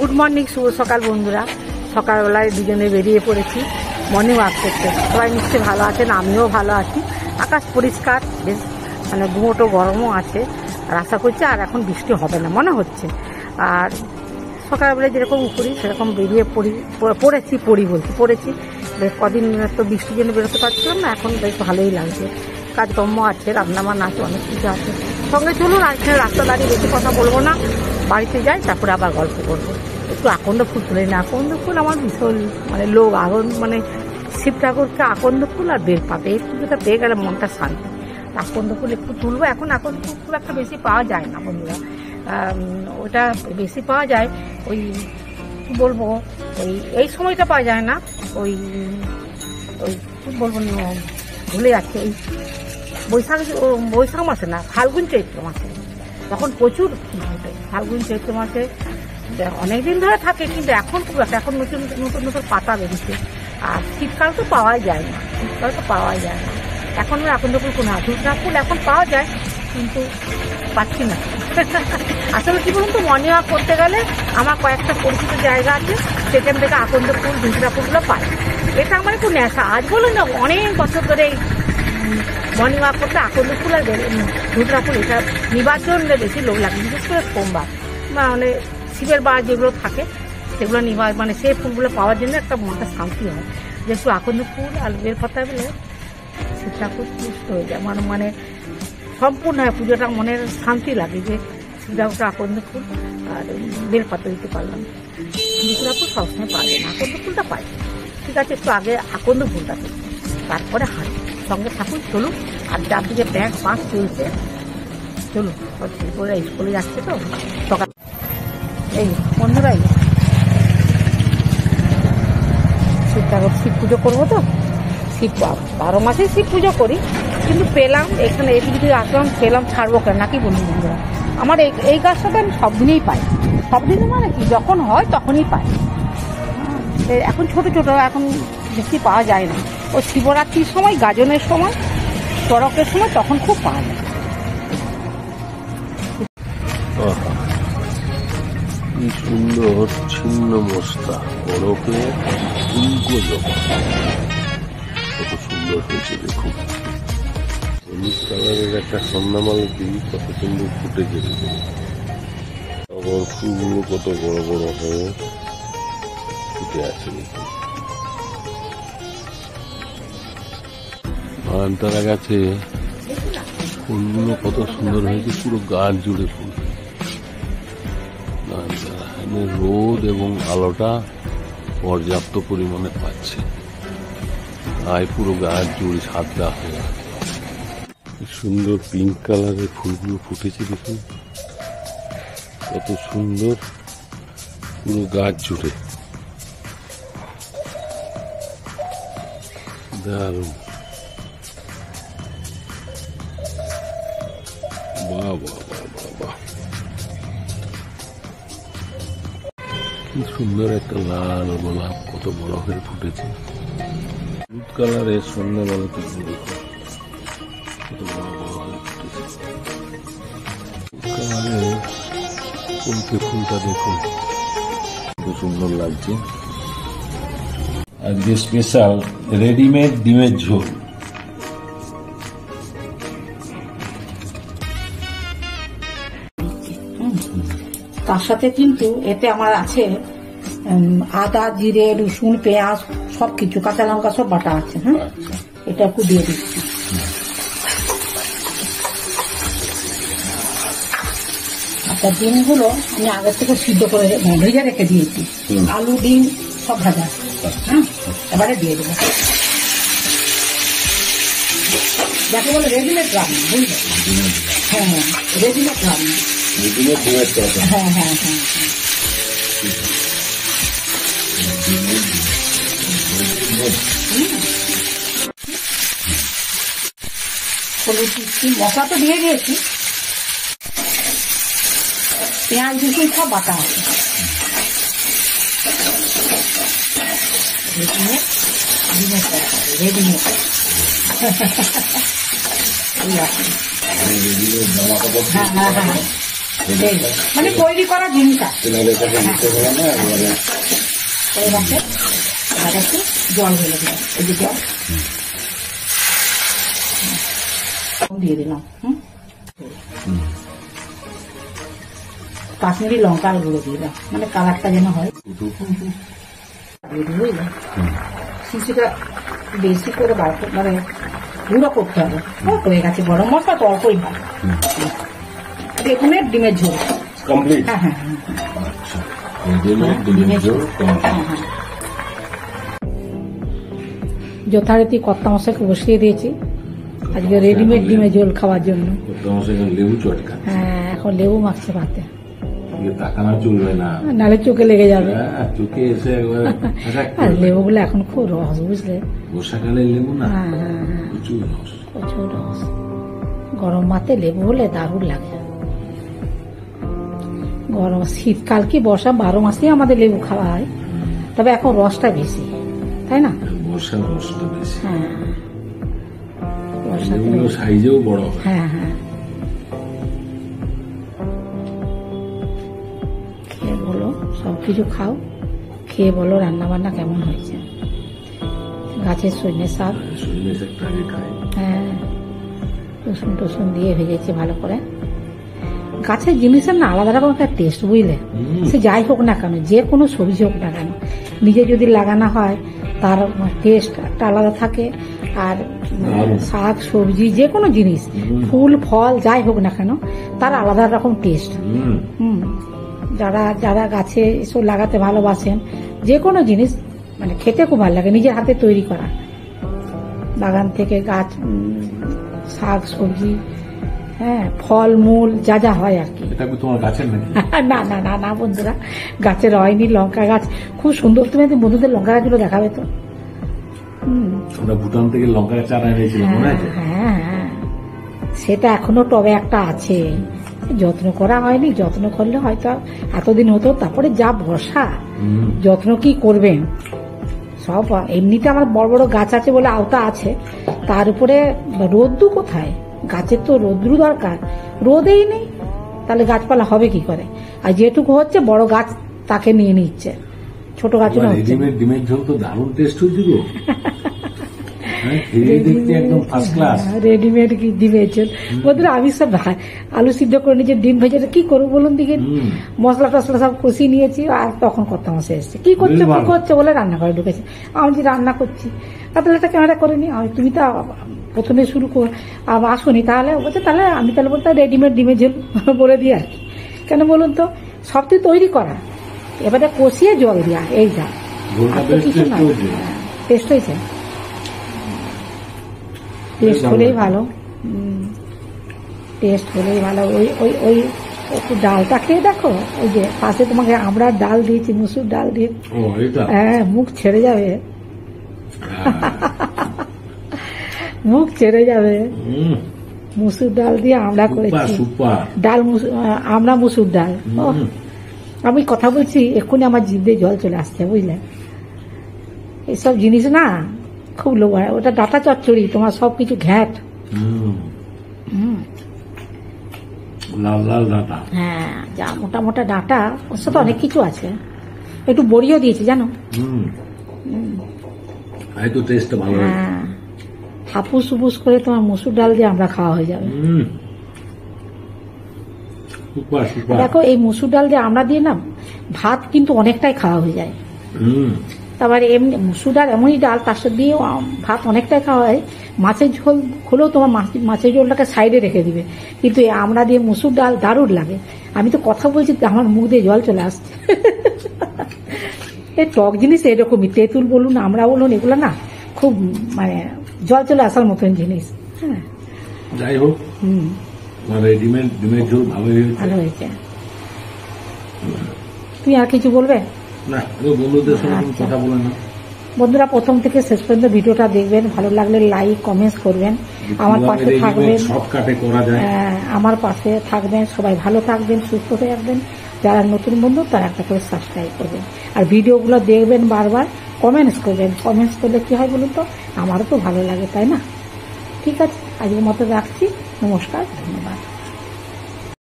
Good morning, শুভ সকাল বন্ধুরা। সকালবেলায় দুজনে বেরিয়ে পড়েছি মর্নিং ওয়াক করতে। সবাই নিশ্চয়ই ভালো আছেন, আমিও ভালো আছি। আকাশ পরিষ্কার, বেশ মানে গুমোটো গরমও আছে, আর আশা করছি আর এখন বৃষ্টি হবে না মনে হচ্ছে। আর সকালবেলায় যেরকম করি সেরকম বেরিয়ে পড়েছি বেশ কদিন তো বৃষ্টির জন্য বেরোতে পারছিলাম না, এখন বেশ ভালোই লাগছে। কাজকর্ম আছে, রান্নাবান্না আছে, অনেক কিছু আছে। সঙ্গে চলুন, আর এখানে রাস্তা দাঁড়িয়ে বেশি কথা বলবো না, বাড়িতে যাই, তারপরে আবার গল্প করবো। একটু আকন্দ ফুল তুলে না, আকন্দ ফুল আমার ভীষণ মানে লোক মানে শিব ঠাকুরকে আকন্দ ফুল আর বেলপাতা, এই পুজোটা পেয়ে গেলে মনটা শান্তি। আকন্দ ফুল একটু তুলবো। এখন আকন্দ ফুল খুব একটা বেশি পাওয়া যায় না বন্ধুরা, ওটা বেশি পাওয়া যায় ওই কী বলবো, এই সময়টা পাওয়া যায় না, ওই কী বলবো ভুলে যাচ্ছে, ওই বৈশাখ মাসে না, ফাল্গুন চৈত্র মাসে, তখন প্রচুর ফুল ফোটে। ফাল্গুন চৈত্র মাসে অনেকদিন ধরে থাকে, কিন্তু এখন খুব একটা, এখন নতুন নতুন নতুন পাতা বেরিয়েছে। আর শীতকাল তো পাওয়াই যায় না, এখন আকন্দ ফুল কোনো ধূপনা ফুল এখন পাওয়া যায়, কিন্তু পাচ্ছি না। আসলে কি বলুন তো, মর্নিং ওয়াক করতে গেলে আমার কয়েকটা পরিচিত জায়গা আছে, সেখান থেকে আকন্দ ফুল ধূপনা ফুলগুলো পাই। এটা আমার একটু নেশা। আজ বলুন না, অনেক বছর ধরে মর্নিং ওয়াক করতে আকন্দ ফুল আর ধূপনা ফুল এটা নিবার জন্য বেশি লোক লাগে, বিশেষ করে সোমবার মানে শিবের বার যেগুলো থাকে সেগুলো নিবার, মানে সেই ফুলগুলো পাওয়ার জন্য একটা মনটা শান্তি হয়। যে একটু আকন্দ ফুল আর বেলপাতা বলে শিব ঠাকুর পুষ্ট হয়ে যায়, মানে সম্পূর্ণ হয় পুজোটা, মনের শান্তি লাগে যে শিব ঠাকুরটা আকন্দ ফুল আর বেলপাতা দিতে পারলাম। ধূপনা ফুল সবসময় পাওয়া যায় না, আকন্দ ফুলটা পাই। ঠিক আছে, একটু আগে আকন্দ ফুলটা দিই, তারপরে হাঁটি। সঙ্গে থাকুন, চলুন। আর যার দিকে ব্যাগ পাস চলছে, চলুন। স্কুলে যাচ্ছে তো সকাল, এই বন্ধুরাই শিব পুজো করবো তো, শিব 12 মাসেই শিব পুজো করি, কিন্তু পেলাম এখানে এদিকে আসলাম, পেলাম, ছাড়বো কেন নাকি বলুন বন্ধুরা। আমার এই গাছটাতে আমি সব দিনেই পাই, সব দিনে মানে কি, যখন হয় তখনই পাই। এখন ছোট ছোট, এখন বেশি পাওয়া যায় না। ও শিবরাত্রির সময়, গাজনের সময়, চড়কের সময় তখন খুব পাওয়া যায়। কি সুন্দর ছিন্ন মস্তা বরফে ফুলকো জবা, কত সুন্দর হয়েছে দেখুন। হলুদ কালারের একটা সন্ধ্যামালতি কত সুন্দর ফুটেছে দেখুন। আবার ফুলগুলো কত বড় বড় হয়ে ফুটে আছে দেখুন। নয়নতারা গাছে ফুলগুলো কত সুন্দর হয়েছে, পুরো গাছ জুড়ে ফুল। রোদ এবং আলোটা পর্যাপ্ত পরিমাণে পাচ্ছে, তাই পুরো গাছ জুড়ে সাদা হয়ে সুন্দর পিঙ্ক কালারের ফুলগুলো ফুটেছে দেখুন, কত সুন্দর পুরো গাছ জুড়ে, দারুণ। বাহ বাহ বাহ বাহ বাহ, কি সুন্দর একটা লাল গোলাপ কত বড় হয়ে ফুটেছে। হলুদ কালারের সন্ধ্যামালতি দেখুন, কত বড় বড় হয়ে ফুটেছে। কালারের কলকে ফুলটা দেখুন, কত সুন্দর লাগছে। আজকে স্পেশাল রেডিমেড ডিমের ঝোল। তার সাথে কিন্তু এতে আমার আছে আদা, জিরে, রসুন, পেঁয়াজ, সবকিছু, কাঁচা লঙ্কা সব বাটা আছে। হ্যাঁ, এটা একটু দিয়ে দিচ্ছি। আচ্ছা, ডিমগুলো আমি আগের থেকে সিদ্ধ করে ভেজে রেখে দিয়েছি, আলু ডিম সব ভাজা। হ্যাঁ, এবারে দিয়ে দেবো। যাকে বলে রেডিমেড রান্না, বুঝলে? হ্যাঁ হ্যাঁ, রেডিমেড রান্না। হ্যাঁ হ্যাঁ হ্যাঁ, মশলা তো দিয়ে দিয়েছি, পেঁয়াজ রসুন সব বাটা আছে। রেডিমেড মানে তৈরি করা জিনিস আছে। নাহলে এটাকে দিতে হবে না। এবারে একটু জল ঢেলে দিলাম, এই যে জল দিয়ে দিলাম। কাশ্মীরি লঙ্কার গুঁড়ো দিয়ে দিলাম, মানে কালারটা যেন হয়। শিশুটা বেশি করে মানে গুঁড়ো করতে হবে। হয়ে গেছে গরম মশলা তো অল্পই ভালো। এখানে ডিমের ঝোল কমপ্লিট। হ্যাঁ হ্যাঁ যথারীতি কর্তা মশাইকে বসিয়ে দিয়েছি আজকে রেডিমেড ডিমের ঝোল খাওয়ার জন্য। লেবু চটকা। হ্যাঁ, এখন লেবু মাখছে ভাতে, তাকানো চলবে না, নাহলে চোখে লেগে যাবে। চোখে এসে একবার আর লেবুগুলো এখন খুব রস, বুঝলে? বর্ষাকালের লেবু না, হ্যাঁ হ্যাঁ হ্যাঁ, প্রচুর রস। প্রচুর রস। গরম ভাতে লেবু হলে দারুণ লাগে। গরম শীতকাল কি বর্ষা 12 মাসেই আমাদের লেবু খাওয়া হয়, তবে এখন রসটা বেশি, তাই না? বর্ষার রসটা বেশি। হ্যাঁ, বর্ষাতে লেবুগুলো সাইজেও বড় হয়। হ্যাঁ হ্যাঁ। খেয়ে বলো, সবকিছু খাও, খেয়ে বলো রান্না বান্না কেমন হয়েছে। গাছের সজনে শাক, সজনে শাকটা আগে খাই। হ্যাঁ, রসুন টসুন দিয়ে ভেজেছে ভালো করে। গাছের জিনিসের না আলাদা রকম একটা টেস্ট, বুঝলে? সে যাই হোক না কেন, যে কোনো সবজি হোক না কেন, নিজে যদি লাগানো হয় তার টেস্ট একটা আলাদা থাকে। আর শাক সবজি যে কোনো জিনিস, ফুল ফল যাই হোক না কেন, তার আলাদা রকম টেস্ট। যারা যারা গাছে এসব লাগাতে ভালোবাসেন, যে কোনো জিনিস মানে খেতে খুব ভালো লাগে, নিজের হাতে তৈরি করা বাগান থেকে গাছ, শাক সবজি, হ্যাঁ, ফল মূল যা যা হয় আর কি। এটা কি তোমার গাছের নাকি? না না না না বন্ধুরা, গাছের হয়নি। লঙ্কা গাছ খুব সুন্দর। তুমি বন্ধুদের লঙ্কা গাছগুলো দেখাবে তো। আমরা ভুটান থেকে লঙ্কা গাছ চারা এনেছিলাম, মনে আছে? হ্যাঁ হ্যাঁ, সেটা এখনো টবে একটা আছে, যত্ন করা হয়নি। যত্ন করলে হয়তো এতদিন হতো। তারপরে যা বর্ষা, যত্ন কি করবেন সব। এমনিতে আমার বড় বড় গাছ আছে বলে আওতা আছে, তার উপরে রোদ্দু কোথায়? গাছের তো রোদ্রু দরকার, রোদেই নেই, তাহলে গাছপালা হবে কি করে? আর যেটুকু হচ্ছে বড় গাছ তাকে নিয়ে নিচ্ছে, ছোট গাছ না। রেডিমেড ডিমের ঝোল তো দারুণ টেস্ট হয়েছিল, একদম ফার্স্ট ক্লাস। রেডিমেড কি ডিমের ঝোল? বন্ধুরা আমি সব আলু সিদ্ধ করে নিয়েছি, ডিম ভেজে কি করবো বলুন দিকে, মশলা টসলা সব কষিয়ে নিয়েছি। আর তখন কর্তা মশাই এসছে, কি করছো কি করছো বলে রান্নাঘরে ঢুকেছে। আমি যে রান্না করছি, তাহলে একটা ক্যামেরা করে নি। তুমি তো প্রথমে শুরু আসুনি, তাহলে বলছে তাহলে আমি তাহলে বলতে রেডিমেড ডিমের ঝোল বলে দিই আর কি। কেন বলুন তো, সব তো তৈরি করা, এবারে কষিয়ে জল দেওয়া, এই যা। কিছু না, টেস্ট হয়েছে, টেস্ট হলেই ভালো, টেস্ট হলেই ভালো। ওই ওই ওই একটু ডালটা খেয়ে দেখো, ওই যে পাশে তোমাকে আমরা ডাল দিয়েছি, মুসুর ডাল দিয়ে, হ্যাঁ, মুখ ছেড়ে যাবে, মুখ ছেড়ে যাবে। মুসুর ডাল দিয়ে আমরা করেছি ডাল, আমরা মুসুর ডাল। আমি কথা বলছি এক্ষুনি আমার জিভ দিয়ে জল চলে আসছে, বুঝলে? এইসব জিনিস না খুব লোভ হয়। ওটা ডাটা চচ্চড়ি, তোমার সবকিছু ঘ্যাট। লাল লাল ডাটা, হ্যাঁ, যা মোটা মোটা ডাটা, ওর সাথে অনেক কিছু আছে। একটু বড়িও দিয়েছি জানো। হ্যাঁ, হাপুস হুপুস করে তোমার মুসুর ডাল দিয়ে আমরা খাওয়া হয়ে যাবে। দেখো, এই মুসুর ডাল দিয়ে আমরা দিয়ে না ভাত কিন্তু অনেকটাই খাওয়া হয়ে যায়। তারপরে এমনি মুসুর ডাল এমনই ডাল, তার সাথে দিয়ে ভাত অনেকটাই খাওয়া হয়। মাছের ঝোল হলেও তোমার মাছের ঝোলটাকে সাইডে রেখে দিবে, কিন্তু আমরা দিয়ে মুসুর ডাল দারুণ লাগে। আমি তো কথা বলছি, আমার মুখ দিয়ে জল চলে আসছে। এই টক জিনিস এরকমই, তেঁতুল বলুন আমরা বলুন, এগুলো না খুব মানে জল চলে আসার মতন জিনিস। হ্যাঁ, যাই হোক, রেডিমেড ডিমের ঝোল ভালো হয়েছে। তুমি আর কিছু বলবে? না, বন্ধুদের সঙ্গে কথা বলে না। বন্ধুরা প্রথম থেকে শেষ পর্যন্ত ভিডিওটা দেখবেন, ভালো লাগলে লাইক কমেন্টস করবেন, আমার পাশে থাকবেন, আমার পাশে থাকবেন। সবাই ভালো থাকবেন, সুস্থ থাকবেন। যারা নতুন বন্ধু তারা একটা করে সাবস্ক্রাইব করবেন, আর ভিডিওগুলো দেখবেন, বারবার কমেন্টস করবেন। কমেন্টস করলে কি হয় বলুন তো, আমারও তো ভালো লাগে, তাই না? ঠিক আছে, আজকের মতো রাখছি। নমস্কার, ধন্যবাদ।